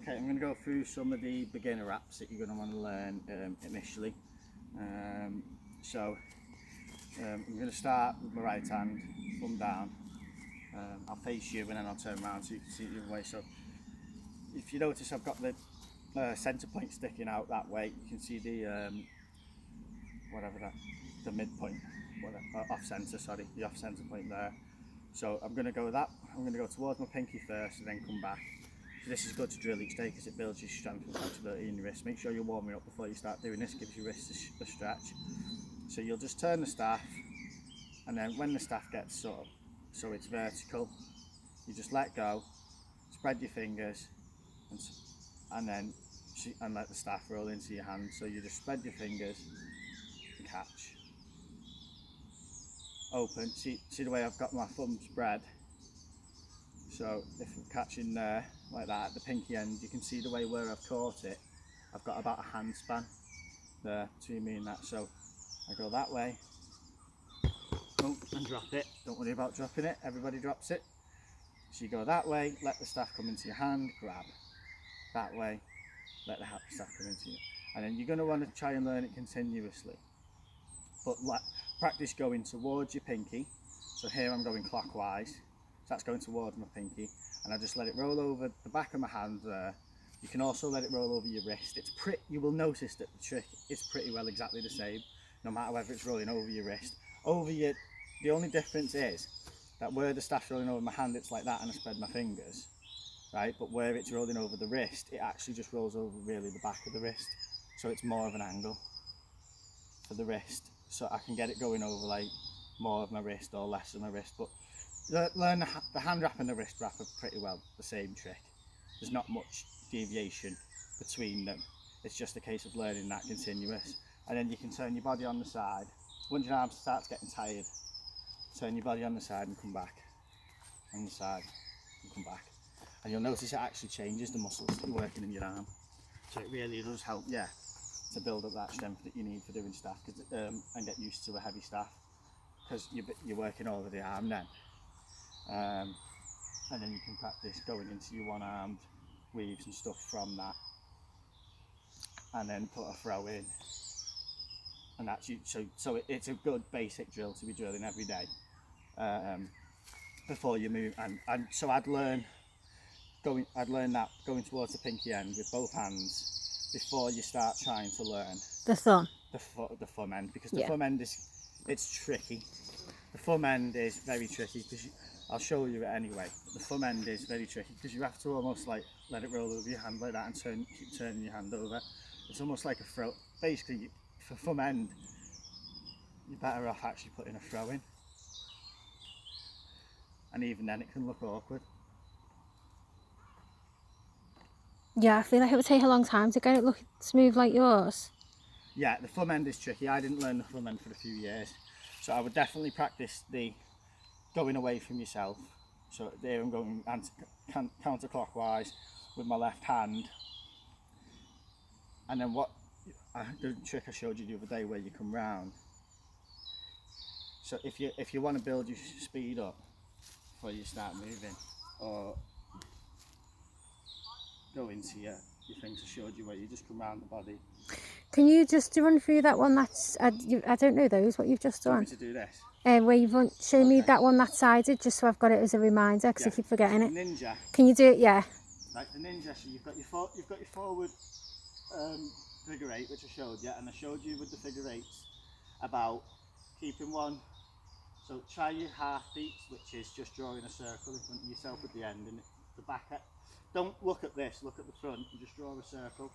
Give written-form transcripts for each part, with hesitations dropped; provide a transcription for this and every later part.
Okay, I'm going to go through some of the beginner wraps that you're going to want to learn initially. I'm going to start with my right hand, thumb down. I'll face you and then I'll turn around so you can see it the other way. So if you notice, I've got the centre point sticking out that way. You can see the the midpoint, off centre. Sorry, the off centre point there. So I'm going to go towards my pinky first and then come back. So this is good to drill each day because it builds your strength and flexibility in your wrist. Make sure you're warming up before you start doing this. Gives your wrists a stretch. So you'll just turn the staff, and then when the staff gets so it's vertical, you just let go, spread your fingers, and let the staff roll into your hand. So you just spread your fingers and catch. Open. See the way I've got my thumb spread. So if I'm catching there like that at the pinky end, you can see the way where I've caught it. I've got about a hand span there between me and that. So I go that way. Oh, and drop it. Don't worry about dropping it. Everybody drops it. So you go that way, let the staff come into your hand, grab. That way, let the staff come into you. And then you're going to want to try and learn it continuously. But practice going towards your pinky. So here I'm going clockwise. So that's going towards my pinky. And I just let it roll over the back of my hand there. You can also let it roll over your wrist. You will notice that the trick is pretty well exactly the same, no matter whether it's rolling over your wrist. The only difference is that where the staff's rolling over my hand, it's like that and I spread my fingers, right? But where it's rolling over the wrist, it actually just rolls over really the back of the wrist. So it's more of an angle for the wrist. So I can get it going over like more of my wrist or less of my wrist. But learn the hand wrap and the wrist wrap are pretty well the same trick. There's not much deviation between them. It's just a case of learning that continuous. And then you can turn your body on the side. Once your arm starts getting tired, turn your body on the side and come back. On the side and come back. And you'll notice it actually changes the muscles that you're working in your arm. So it really does help, to build up that strength that you need for doing staff and get used to a heavy staff. Because you're working over the arm then. And then you can practice going into your one-armed weaves and stuff from that. And then put a throw in. And that's so it's a good basic drill to be drilling every day before you move. And so I'd learn that going towards the pinky end with both hands before you start trying to learn the thumb. The thumb end, because the thumb end it's tricky. The thumb end is very tricky because I'll show you it anyway. The thumb end is very tricky because you have to almost like let it roll over your hand like that and keep turning your hand over. It's almost like a throw. Basically, for thumb end, you're better off actually putting a throw in. And even then it can look awkward. Yeah, I feel like it would take a long time to get it look smooth like yours. Yeah, the thumb end is tricky. I didn't learn the thumb end for a few years. So I would definitely practice the going away from yourself. So there I'm going counterclockwise with my left hand. And then the trick I showed you the other day where you come round. So if you want to build your speed up before you start moving, or go into your things I showed you where you just come round the body. Can you just run through that one that's, I don't know those, what you've just done? Want me to do this? Where you've shown me that one that's sided, just so I've got it as a reminder, because I keep forgetting it. Ninja. Can you do it? Yeah. Like the ninja, so you've got your forward figure eight, which I showed you, and I showed you with the figure eights about keeping one. So try your half beats, which is just drawing a circle in front of yourself at the end and the back. Don't look at this, look at the front and just draw a circle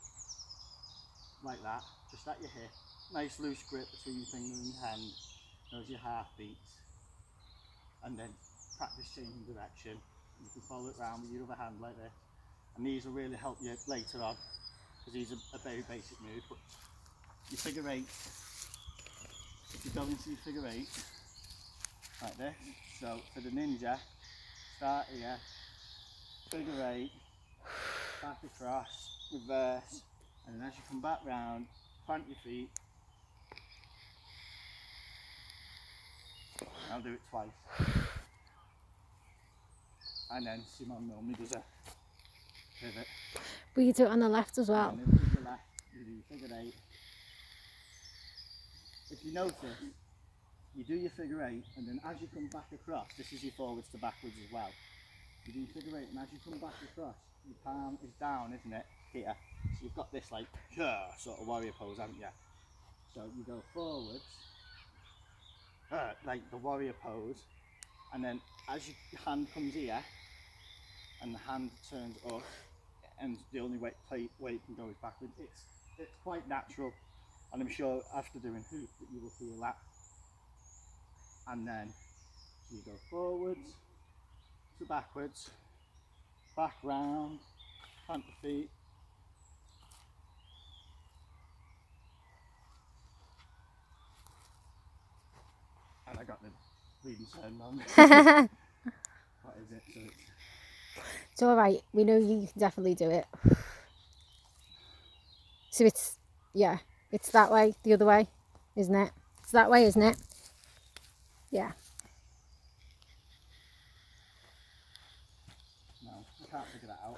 like that, just at your hip. Nice loose grip between your finger and your hand. Those are your half beats. And then practice changing direction. You can follow it around with your other hand like this. And these will really help you later on, because these are a very basic move. But your figure eight, if you go into your figure eight, like this. So for the ninja, start here, figure eight, back across, reverse, and then as you come back round, plant your feet. I'll do it twice. And then Simon normally does a pivot. But you do it on the left as well. And then to the left, you do your figure 8. If you notice, you do your figure 8, and then as you come back across, this is your forwards to backwards as well. You do your figure 8, and as you come back across, your palm is down, isn't it? Here. So you've got this like sort of warrior pose, haven't you? So you go forwards, like the warrior pose, and then as your hand comes here, and the hand turns up, and the only way it can go is backwards. It's quite natural, and I'm sure after doing hoop that you will feel that. And then you go forwards to backwards, back round, plant the feet. And I got the reading turn wrong. What is it? So It's alright, we know you can definitely do it. So it's, yeah, it's that way, the other way, isn't it? It's that way, isn't it? Yeah. no, I can't figure that out.